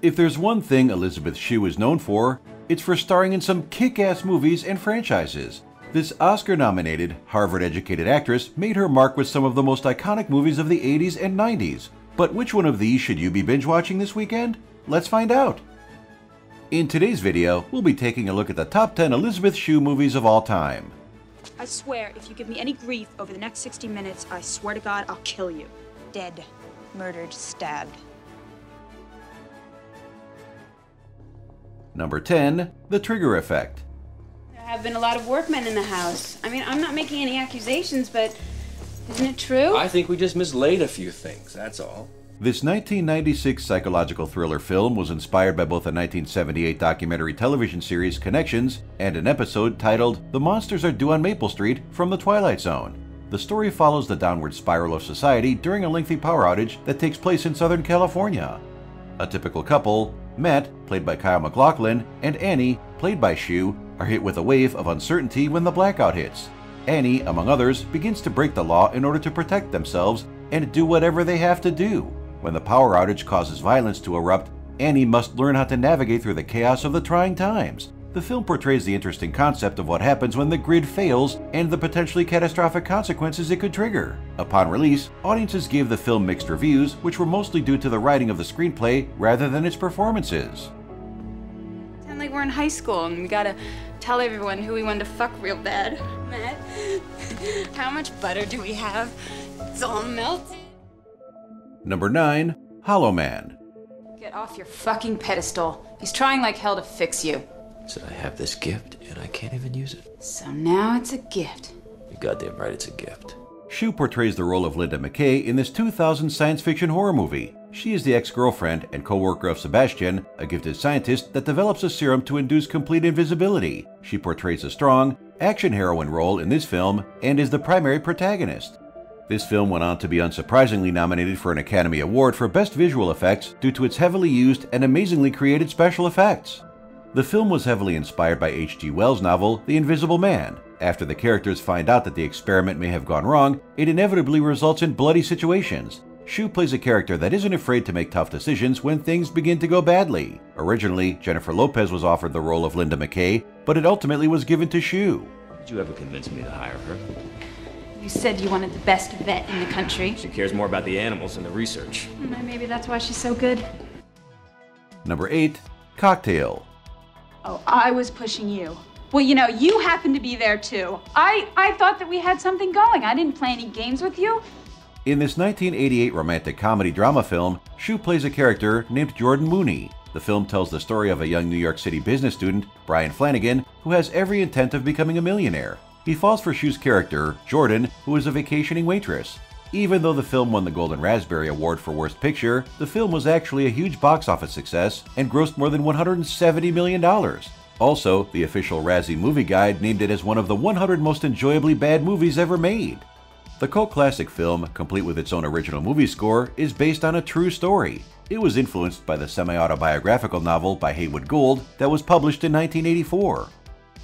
If there's one thing Elisabeth Shue is known for, it's for starring in some kick-ass movies and franchises. This Oscar-nominated, Harvard-educated actress made her mark with some of the most iconic movies of the 80s and 90s. But which one of these should you be binge-watching this weekend? Let's find out! In today's video, we'll be taking a look at the top 10 Elisabeth Shue movies of all time. I swear, if you give me any grief over the next 60 minutes, I swear to God, I'll kill you. Dead. Murdered. Stabbed. Number 10. The Trigger Effect. There have been a lot of workmen in the house. I mean, I'm not making any accusations, but isn't it true? I think we just mislaid a few things, that's all. This 1996 psychological thriller film was inspired by both a 1978 documentary television series, Connections, and an episode titled The Monsters Are Due on Maple Street from the Twilight Zone. The story follows the downward spiral of society during a lengthy power outage that takes place in Southern California. A typical couple, Matt, played by Kyle MacLachlan, and Annie, played by Shue, are hit with a wave of uncertainty when the blackout hits. Annie, among others, begins to break the law in order to protect themselves and do whatever they have to do. When the power outage causes violence to erupt, Annie must learn how to navigate through the chaos of the trying times. The film portrays the interesting concept of what happens when the grid fails and the potentially catastrophic consequences it could trigger. Upon release, audiences gave the film mixed reviews, which were mostly due to the writing of the screenplay rather than its performances. Sound like we're in high school and we gotta tell everyone who we want to fuck real bad. Matt, how much butter do we have? It's all melted. Number 9. Hollow Man. Get off your fucking pedestal. He's trying like hell to fix you. Said I have this gift and I can't even use it. So now it's a gift. You're goddamn right, it's a gift. Shue portrays the role of Linda McKay in this 2000 science fiction horror movie. She is the ex-girlfriend and co-worker of Sebastian, a gifted scientist that develops a serum to induce complete invisibility. She portrays a strong, action heroine role in this film and is the primary protagonist. This film went on to be unsurprisingly nominated for an Academy Award for Best Visual Effects due to its heavily used and amazingly created special effects. The film was heavily inspired by H.G. Wells' novel, The Invisible Man. After the characters find out that the experiment may have gone wrong, it inevitably results in bloody situations. Shue plays a character that isn't afraid to make tough decisions when things begin to go badly. Originally, Jennifer Lopez was offered the role of Linda McKay, but it ultimately was given to Shue. Did you ever convince me to hire her? You said you wanted the best vet in the country. She cares more about the animals than the research. Maybe that's why she's so good. Number 8. Cocktail. Oh, I was pushing you. Well, you know, you happened to be there too. I thought that we had something going. I didn't play any games with you. In this 1988 romantic comedy drama film, Shue plays a character named Jordan Mooney. The film tells the story of a young New York City business student, Brian Flanagan, who has every intent of becoming a millionaire. He falls for Shue's character, Jordan, who is a vacationing waitress. Even though the film won the Golden Raspberry Award for Worst Picture, the film was actually a huge box office success and grossed more than $170 million. Also, the official Razzie Movie Guide named it as one of the 100 most enjoyably bad movies ever made. The cult classic film, complete with its own original movie score, is based on a true story. It was influenced by the semi-autobiographical novel by Haywood Gould that was published in 1984.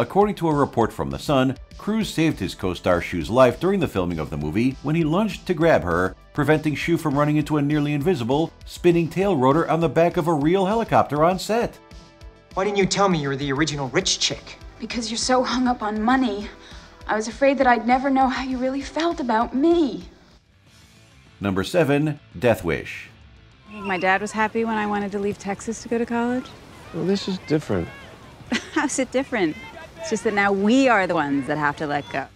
According to a report from The Sun, Cruise saved his co-star Shue's life during the filming of the movie when he lunged to grab her, preventing Shue from running into a nearly invisible, spinning tail rotor on the back of a real helicopter on set. Why didn't you tell me you were the original rich chick? Because you're so hung up on money. I was afraid that I'd never know how you really felt about me. Number 7. Death Wish. I think my dad was happy when I wanted to leave Texas to go to college. Well, this is different. How's it different? It's just that now we are the ones that have to let go.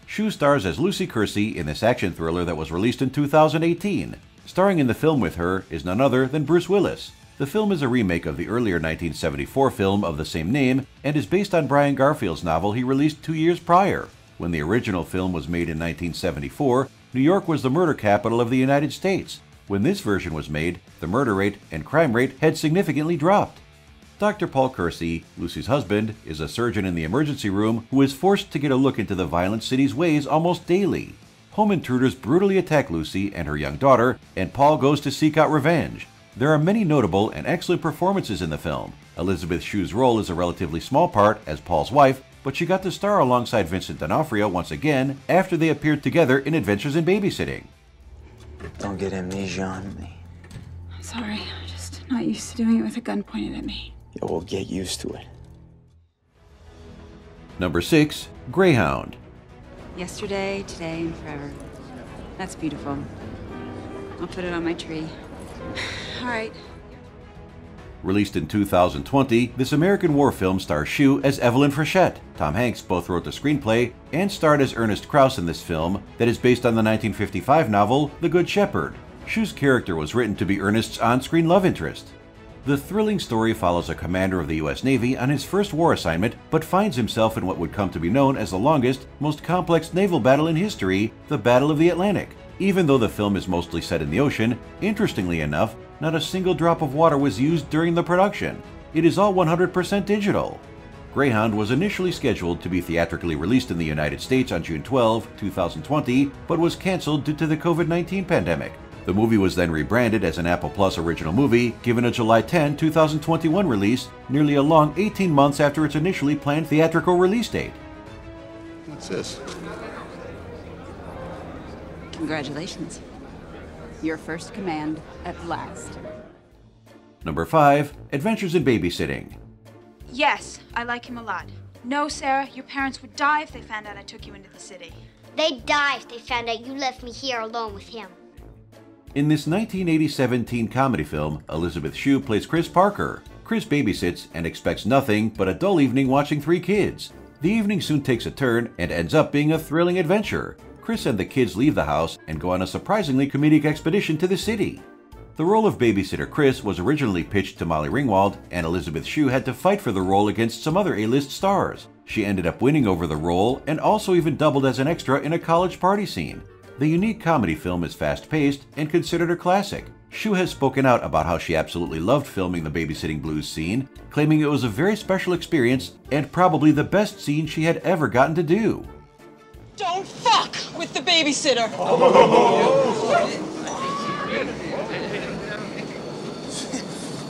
Shue stars as Lucy Kersey in this action thriller that was released in 2018. Starring in the film with her is none other than Bruce Willis. The film is a remake of the earlier 1974 film of the same name and is based on Brian Garfield's novel he released 2 years prior. When the original film was made in 1974, New York was the murder capital of the United States. When this version was made, the murder rate and crime rate had significantly dropped. Dr. Paul Kersey, Lucy's husband, is a surgeon in the emergency room who is forced to get a look into the violent city's ways almost daily. Home intruders brutally attack Lucy and her young daughter, and Paul goes to seek out revenge. There are many notable and excellent performances in the film. Elisabeth Shue's role is a relatively small part as Paul's wife, but she got to star alongside Vincent D'Onofrio once again after they appeared together in Adventures in Babysitting. Don't get amnesia on me. Sorry, not used to doing it with a gun pointed at me. Yeah, we'll get used to it. Number 6. Greyhound. Yesterday, today, and forever. That's beautiful. I'll put it on my tree. All right. Released in 2020, this American war film stars Shue as Evelyn Frechette. Tom Hanks both wrote the screenplay and starred as Ernest Krauss in this film that is based on the 1955 novel The Good Shepherd. Shue's character was written to be Ernest's on-screen love interest. The thrilling story follows a commander of the U.S. Navy on his first war assignment, but finds himself in what would come to be known as the longest, most complex naval battle in history, the Battle of the Atlantic. Even though the film is mostly set in the ocean, interestingly enough, not a single drop of water was used during the production. It is all 100% digital. Greyhound was initially scheduled to be theatrically released in the United States on June 12, 2020, but was canceled due to the COVID-19 pandemic. The movie was then rebranded as an Apple Plus original movie, given a July 10, 2021 release, nearly a long 18 months after its initially planned theatrical release date. What's this? Congratulations. Your first command at last. Number 5. Adventures in Babysitting. Yes, I like him a lot. No, Sarah, your parents would die if they found out I took you into the city. They'd die if they found out you left me here alone with him. In this 1987 teen comedy film, Elisabeth Shue plays Chris Parker. Chris babysits and expects nothing but a dull evening watching 3 kids. The evening soon takes a turn and ends up being a thrilling adventure. Chris and the kids leave the house and go on a surprisingly comedic expedition to the city. The role of babysitter Chris was originally pitched to Molly Ringwald, and Elisabeth Shue had to fight for the role against some other A-list stars. She ended up winning over the role and also even doubled as an extra in a college party scene. The unique comedy film is fast-paced and considered a classic. Shue has spoken out about how she absolutely loved filming the babysitting blues scene, claiming it was a very special experience and probably the best scene she had ever gotten to do. Don't fuck with the babysitter!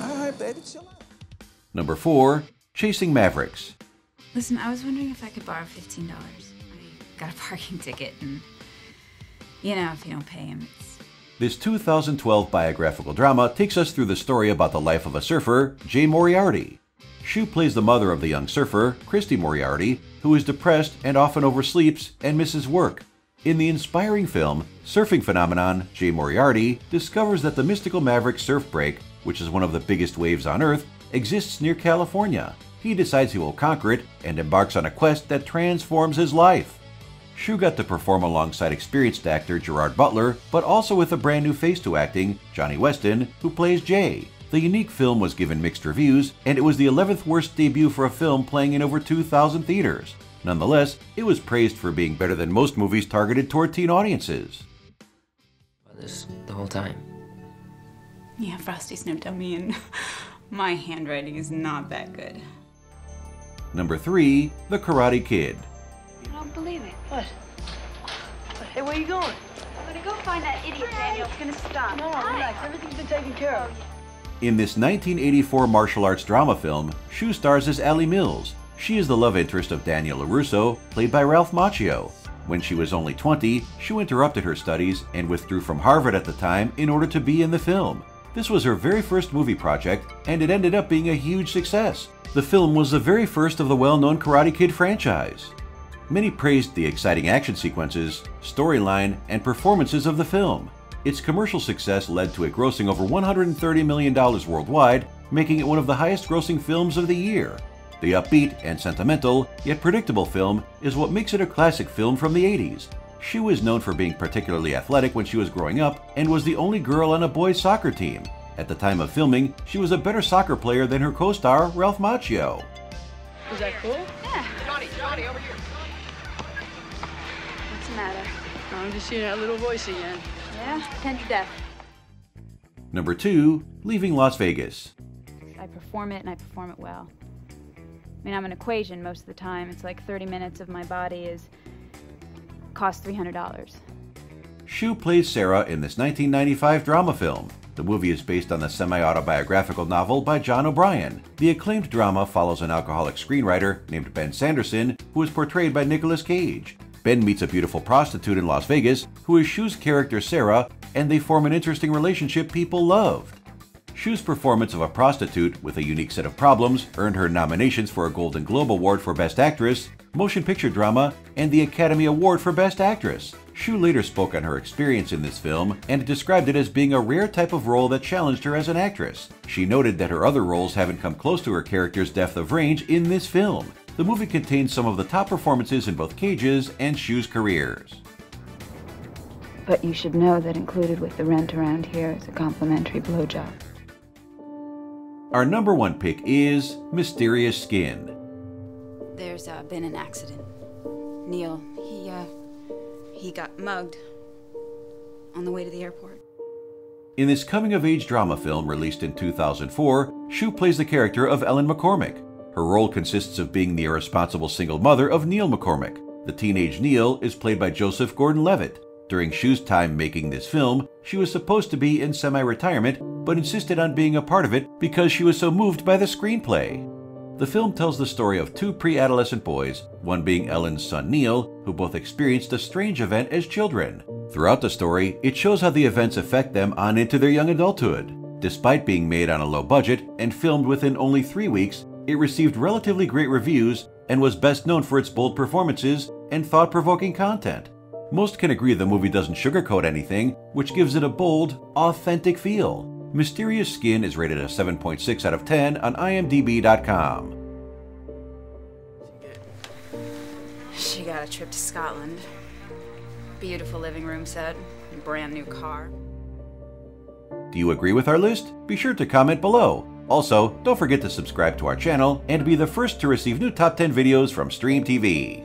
Alright, baby, chill out. Number 4. Chasing Mavericks. Listen, I was wondering if I could borrow $15. I got a parking ticket and, you know, if you don't pay him, it's... This 2012 biographical drama takes us through the story about the life of a surfer, Jay Moriarty. Shue plays the mother of the young surfer, Christy Moriarty, who is depressed and often oversleeps and misses work. In the inspiring film, surfing phenomenon Jay Moriarty discovers that the mystical Maverick surf break, which is one of the biggest waves on Earth, exists near California. He decides he will conquer it and embarks on a quest that transforms his life. Shue got to perform alongside experienced actor Gerard Butler, but also with a brand new face to acting, Johnny Weston, who plays Jay. The unique film was given mixed reviews, and it was the 11th worst debut for a film playing in over 2,000 theaters. Nonetheless, it was praised for being better than most movies targeted toward teen audiences. This the whole time. Yeah, Frosty's no dummy, and my handwriting is not that good. Number 3. The Karate Kid. I don't believe it. What? Hey, where you going? I'm gonna go find that idiot Daniel. It's gonna stop. No, relax. Everything's been taken care of. In this 1984 martial arts drama film, Shue stars as Allie Mills. She is the love interest of Daniel LaRusso, played by Ralph Macchio. When she was only 20, Shue interrupted her studies and withdrew from Harvard at the time in order to be in the film. This was her very first movie project, and it ended up being a huge success. The film was the very first of the well-known Karate Kid franchise. Many praised the exciting action sequences, storyline, and performances of the film. Its commercial success led to it grossing over $130 million worldwide, making it one of the highest-grossing films of the year. The upbeat and sentimental, yet predictable film is what makes it a classic film from the 80s. Shue is known for being particularly athletic when she was growing up and was the only girl on a boys' soccer team. At the time of filming, she was a better soccer player than her co-star, Ralph Macchio. Is that cool? Yeah. Johnny, over here. What's the matter? I'm just hearing that little voice again. Yeah? Pretend you're deaf. Number 2. Leaving Las Vegas. I perform it, and I perform it well. I mean, I'm an equation most of the time. It's like 30 minutes of my body costs $300. Shue plays Sarah in this 1995 drama film. The movie is based on the semi-autobiographical novel by John O'Brien. The acclaimed drama follows an alcoholic screenwriter named Ben Sanderson, who is portrayed by Nicolas Cage. Ben meets a beautiful prostitute in Las Vegas, who is Shue's character Sarah, and they form an interesting relationship people loved. Shue's performance of a prostitute with a unique set of problems earned her nominations for a Golden Globe Award for Best Actress, Motion Picture Drama, and the Academy Award for Best Actress. Shue later spoke on her experience in this film and described it as being a rare type of role that challenged her as an actress. She noted that her other roles haven't come close to her character's depth of range in this film. The movie contains some of the top performances in both Cage's and Shue's careers. But you should know that included with the rent around here is a complimentary blowjob. Our number 1 pick is Mysterious Skin. There's been an accident. Neil, he got mugged on the way to the airport. In this coming-of-age drama film released in 2004, Shue plays the character of Ellen McCormick. Her role consists of being the irresponsible single mother of Neil McCormick. The teenage Neil is played by Joseph Gordon-Levitt. During Shue's time making this film, she was supposed to be in semi-retirement, but insisted on being a part of it because she was so moved by the screenplay. The film tells the story of 2 pre-adolescent boys, one being Ellen's son Neil, who both experienced a strange event as children. Throughout the story, it shows how the events affect them on into their young adulthood. Despite being made on a low budget and filmed within only 3 weeks, it received relatively great reviews and was best known for its bold performances and thought-provoking content. Most can agree the movie doesn't sugarcoat anything, which gives it a bold, authentic feel. Mysterious Skin is rated a 7.6 out of 10 on IMDb.com. She got a trip to Scotland. Beautiful living room set, brand new car. Do you agree with our list? Be sure to comment below. Also, don't forget to subscribe to our channel and be the first to receive new Top 10 videos from Stream TV.